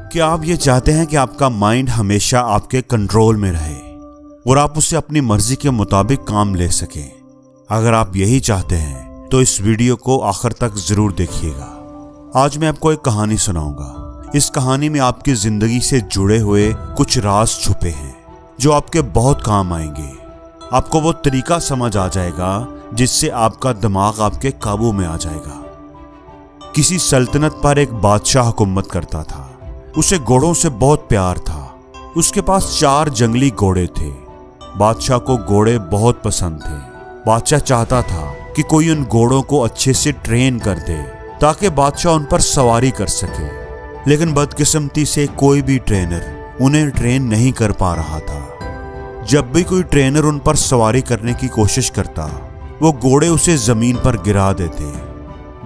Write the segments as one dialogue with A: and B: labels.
A: क्या आप ये चाहते हैं कि आपका माइंड हमेशा आपके कंट्रोल में रहे और आप उसे अपनी मर्जी के मुताबिक काम ले सकें? अगर आप यही चाहते हैं तो इस वीडियो को आखिर तक जरूर देखिएगा। आज मैं आपको एक कहानी सुनाऊंगा। इस कहानी में आपकी जिंदगी से जुड़े हुए कुछ राज छुपे हैं जो आपके बहुत काम आएंगे। आपको वो तरीका समझ आ जाएगा जिससे आपका दिमाग आपके काबू में आ जाएगा। किसी सल्तनत पर एक बादशाह हुकूमत करता था। उसे घोड़ों से बहुत प्यार था। उसके पास 4 जंगली घोड़े थे। बादशाह को घोड़े बहुत पसंद थे। बादशाह चाहता था कि कोई उन घोड़ों को अच्छे से ट्रेन कर दे ताकि बादशाह उन पर सवारी कर सके, लेकिन बदकिस्मती से कोई भी ट्रेनर उन्हें ट्रेन नहीं कर पा रहा था। जब भी कोई ट्रेनर उन पर सवारी करने की कोशिश करता, वो घोड़े उसे जमीन पर गिरा देते।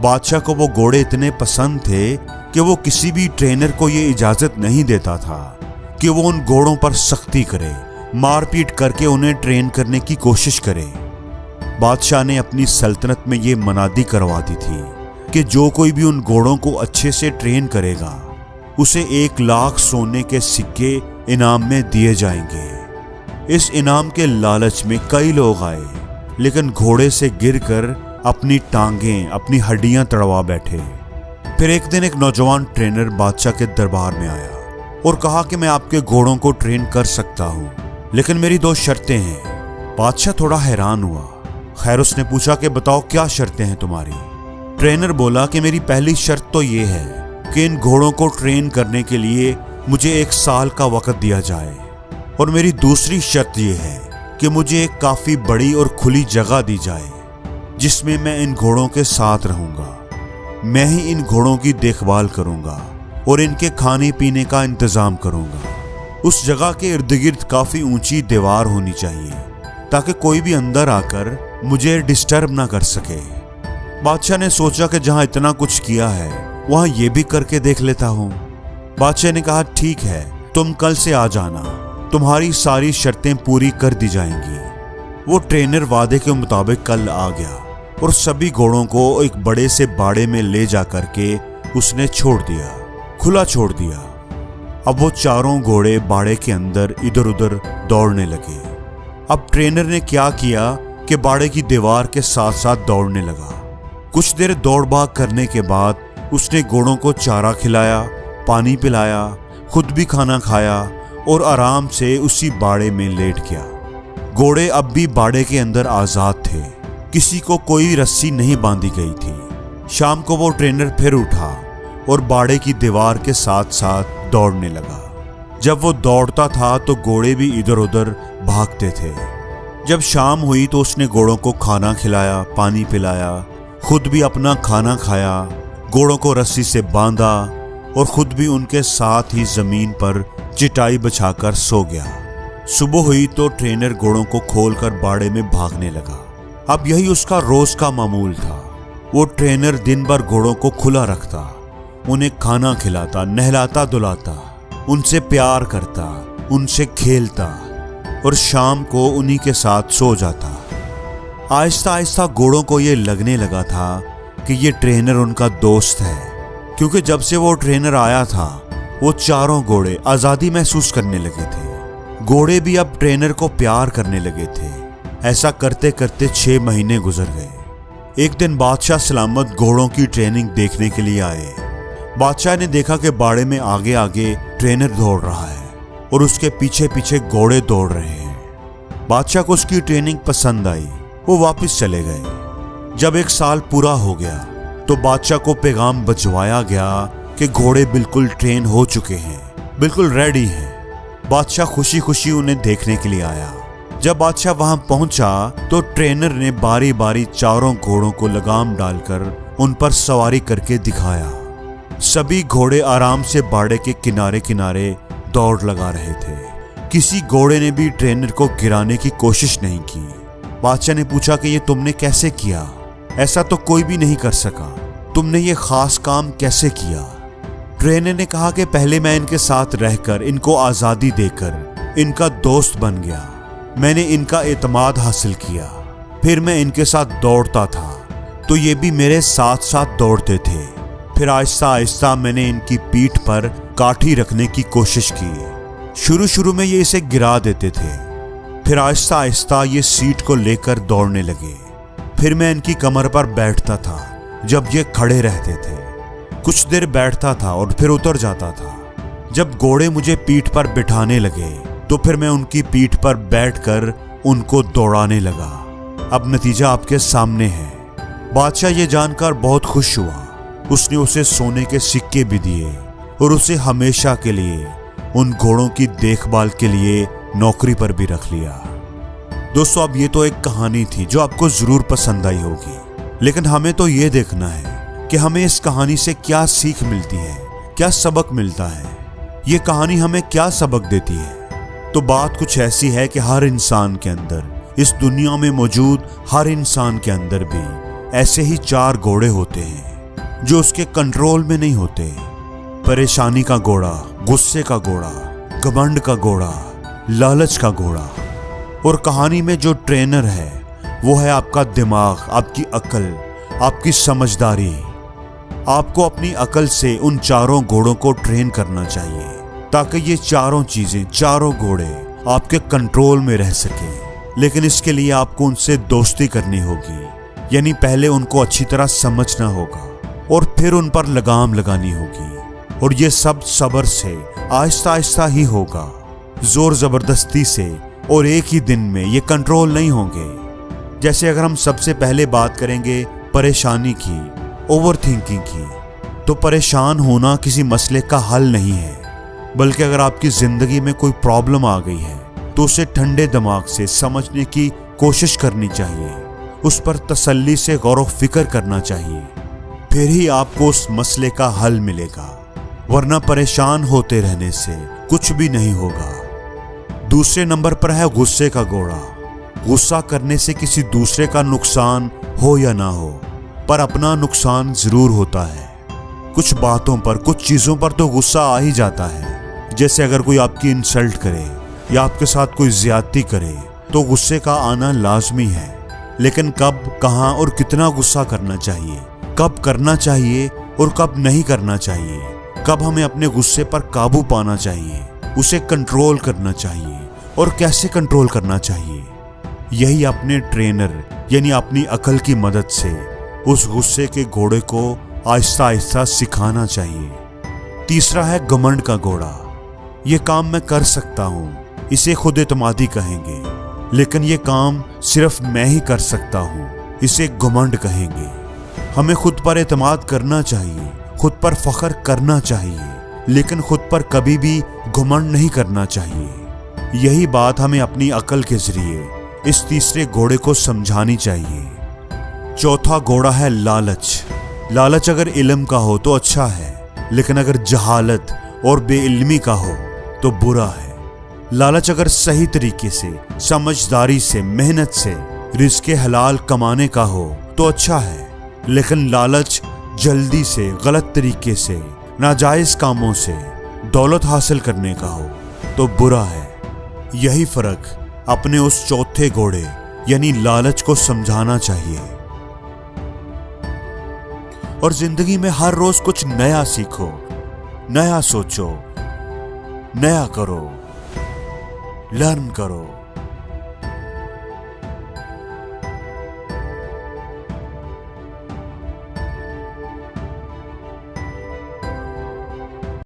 A: बादशाह को वो घोड़े इतने पसंद थे कि वो किसी भी ट्रेनर को ये इजाजत नहीं देता था कि वो उन घोड़ों पर सख्ती करे, मारपीट करके उन्हें ट्रेन करने की कोशिश करे। बादशाह ने अपनी सल्तनत में ये मनादी करवा दी थी कि जो कोई भी उन घोड़ों को अच्छे से ट्रेन करेगा उसे 1 लाख सोने के सिक्के इनाम में दिए जाएंगे। इस इनाम के लालच में कई लोग आए, लेकिन घोड़े से गिरकर अपनी टांगें, अपनी हड्डियां तड़वा बैठे। फिर एक दिन एक नौजवान ट्रेनर बादशाह के दरबार में आया और कहा कि मैं आपके घोड़ों को ट्रेन कर सकता हूं, लेकिन मेरी 2 शर्तें हैं। बादशाह थोड़ा हैरान हुआ। खैर, उसने पूछा कि बताओ क्या शर्तें हैं तुम्हारी? ट्रेनर बोला कि मेरी पहली शर्त तो ये है कि इन घोड़ों को ट्रेन करने के लिए मुझे 1 साल का वक्त दिया जाए, और मेरी दूसरी शर्त यह है कि मुझे एक काफी बड़ी और खुली जगह दी जाए जिसमें मैं इन घोड़ों के साथ रहूंगा। मैं ही इन घोड़ों की देखभाल करूंगा और इनके खाने पीने का इंतजाम करूंगा। उस जगह के इर्द गिर्द काफी ऊंची दीवार होनी चाहिए ताकि कोई भी अंदर आकर मुझे डिस्टर्ब ना कर सके। बादशाह ने सोचा कि जहां इतना कुछ किया है वहां ये भी करके देख लेता हूं। बादशाह ने कहा, ठीक है, तुम कल से आ जाना, तुम्हारी सारी शर्तें पूरी कर दी जाएंगी। वो ट्रेनर वादे के मुताबिक कल आ गया और सभी घोड़ों को एक बड़े से बाड़े में ले जा करके उसने छोड़ दिया, खुला छोड़ दिया। अब वो 4 घोड़े बाड़े के अंदर इधर उधर दौड़ने लगे। अब ट्रेनर ने क्या किया कि बाड़े की दीवार के साथ साथ दौड़ने लगा। कुछ देर दौड़ भाग करने के बाद उसने घोड़ों को चारा खिलाया, पानी पिलाया, खुद भी खाना खाया और आराम से उसी बाड़े में लेट गया। घोड़े अब भी बाड़े के अंदर आजाद थे। किसी को कोई रस्सी नहीं बांधी गई थी। शाम को वो ट्रेनर फिर उठा और बाड़े की दीवार के साथ साथ दौड़ने लगा। जब वो दौड़ता था तो घोड़े भी इधर उधर भागते थे। जब शाम हुई तो उसने घोड़ों को खाना खिलाया, पानी पिलाया, खुद भी अपना खाना खाया, घोड़ों को रस्सी से बांधा और खुद भी उनके साथ ही जमीन पर चटाई बिछाकर सो गया। सुबह हुई तो ट्रेनर घोड़ों को खोलकर बाड़े में भागने लगा। अब यही उसका रोज का मामूल था। वो ट्रेनर दिन भर घोड़ों को खुला रखता, उन्हें खाना खिलाता, नहलाता धुलाता, उनसे प्यार करता, उनसे खेलता और शाम को उन्हीं के साथ सो जाता। आहिस्ता आहिस्ता घोड़ों को ये लगने लगा था कि ये ट्रेनर उनका दोस्त है, क्योंकि जब से वो ट्रेनर आया था वो 4 घोड़े आज़ादी महसूस करने लगे थे। घोड़े भी अब ट्रेनर को प्यार करने लगे थे। ऐसा करते करते 6 महीने गुजर गए। एक दिन बादशाह सलामत घोड़ों की ट्रेनिंग देखने के लिए आए। बादशाह ने देखा कि बाड़े में आगे आगे ट्रेनर दौड़ रहा है और उसके पीछे पीछे घोड़े दौड़ रहे हैं। बादशाह को उसकी ट्रेनिंग पसंद आई। वो वापस चले गए। जब 1 साल पूरा हो गया तो बादशाह को पैगाम भिजवाया गया कि घोड़े बिल्कुल ट्रेन हो चुके हैं, बिल्कुल रेडी हैं। बादशाह खुशी खुशी उन्हें देखने के लिए आया। जब बादशाह वहां पहुंचा तो ट्रेनर ने बारी बारी 4 घोड़ों को लगाम डालकर उन पर सवारी करके दिखाया। सभी घोड़े आराम से बाड़े के किनारे किनारे दौड़ लगा रहे थे। किसी घोड़े ने भी ट्रेनर को गिराने की कोशिश नहीं की। बादशाह ने पूछा कि ये तुमने कैसे किया? ऐसा तो कोई भी नहीं कर सका। तुमने ये खास काम कैसे किया? ट्रेनर ने कहा कि पहले मैं इनके साथ रहकर, इनको आज़ादी देकर इनका दोस्त बन गया। मैंने इनका एतमाद हासिल किया। फिर मैं इनके साथ दौड़ता था तो ये भी मेरे साथ साथ दौड़ते थे। फिर आहिस्ता आहिस्ता मैंने इनकी पीठ पर काठी रखने की कोशिश की। शुरू शुरू में ये इसे गिरा देते थे, फिर आहिस्ता आहिस्ता ये सीट को लेकर दौड़ने लगे। फिर मैं इनकी कमर पर बैठता था जब ये खड़े रहते थे। कुछ देर बैठता था और फिर उतर जाता था। जब घोड़े मुझे पीठ पर बिठाने लगे तो फिर मैं उनकी पीठ पर बैठकर उनको दौड़ाने लगा। अब नतीजा आपके सामने है। बादशाह ये जानकर बहुत खुश हुआ। उसने उसे सोने के सिक्के भी दिए और उसे हमेशा के लिए उन घोड़ों की देखभाल के लिए नौकरी पर भी रख लिया। दोस्तों, अब ये तो एक कहानी थी जो आपको जरूर पसंद आई होगी, लेकिन हमें तो ये देखना है कि हमें इस कहानी से क्या सीख मिलती है, क्या सबक मिलता है, ये कहानी हमें क्या सबक देती है। तो बात कुछ ऐसी है कि हर इंसान के अंदर, इस दुनिया में मौजूद हर इंसान के अंदर भी ऐसे ही 4 घोड़े होते हैं जो उसके कंट्रोल में नहीं होते। परेशानी का घोड़ा, गुस्से का घोड़ा, घमंड का घोड़ा, लालच का घोड़ा। और कहानी में जो ट्रेनर है वो है आपका दिमाग, आपकी अकल, आपकी समझदारी। आपको अपनी अकल से उन 4 घोड़ों को ट्रेन करना चाहिए ताकि ये 4 चीजें, 4 घोड़े आपके कंट्रोल में रह सके। लेकिन इसके लिए आपको उनसे दोस्ती करनी होगी, यानी पहले उनको अच्छी तरह समझना होगा और फिर उन पर लगाम लगानी होगी। और ये सब सब्र से, आहिस्ता आहिस्ता ही होगा। जोर जबरदस्ती से और एक ही दिन में ये कंट्रोल नहीं होंगे। जैसे अगर हम सबसे पहले बात करेंगे परेशानी की, ओवर थिंकिंग की, तो परेशान होना किसी मसले का हल नहीं है, बल्कि अगर आपकी जिंदगी में कोई प्रॉब्लम आ गई है तो उसे ठंडे दिमाग से समझने की कोशिश करनी चाहिए, उस पर तसल्ली से गौर फिक्र करना चाहिए, फिर ही आपको उस मसले का हल मिलेगा। वरना परेशान होते रहने से कुछ भी नहीं होगा। दूसरे नंबर पर है गुस्से का घोड़ा। गुस्सा करने से किसी दूसरे का नुकसान हो या ना हो, पर अपना नुकसान जरूर होता है। कुछ बातों पर, कुछ चीजों पर तो गुस्सा आ ही जाता है। जैसे अगर कोई आपकी इंसल्ट करे या आपके साथ कोई ज्यादती करे तो गुस्से का आना लाजमी है। लेकिन कब, कहां और कितना गुस्सा करना चाहिए, कब करना चाहिए और कब नहीं करना चाहिए, कब हमें अपने गुस्से पर काबू पाना चाहिए, उसे कंट्रोल करना चाहिए और कैसे कंट्रोल करना चाहिए, यही अपने ट्रेनर यानी अपनी अकल की मदद से उस गुस्से के घोड़े को आहिस्ता आहिस्ता सिखाना चाहिए। तीसरा है घमंड का घोड़ा। ये काम मैं कर सकता हूँ, इसे खुद एतमादी कहेंगे। लेकिन ये काम सिर्फ मैं ही कर सकता हूँ, इसे घमंड कहेंगे। हमें खुद पर एतमाद करना चाहिए, खुद पर फख्र करना चाहिए, लेकिन खुद पर कभी भी घमंड नहीं करना चाहिए। यही बात हमें अपनी अकल के जरिए इस तीसरे घोड़े को समझानी चाहिए। चौथा घोड़ा है लालच। लालच अगर इल्म का हो तो अच्छा है, लेकिन अगर जहालत और बेइल्मी का हो तो बुरा है। लालच अगर सही तरीके से, समझदारी से, मेहनत से रिज़्क़े हलाल कमाने का हो तो अच्छा है, लेकिन लालच जल्दी से, गलत तरीके से, नाजायज कामों से दौलत हासिल करने का हो तो बुरा है। यही फर्क अपने उस चौथे घोड़े यानी लालच को समझाना चाहिए। और जिंदगी में हर रोज कुछ नया सीखो, नया सोचो, नया करो, लर्न करो।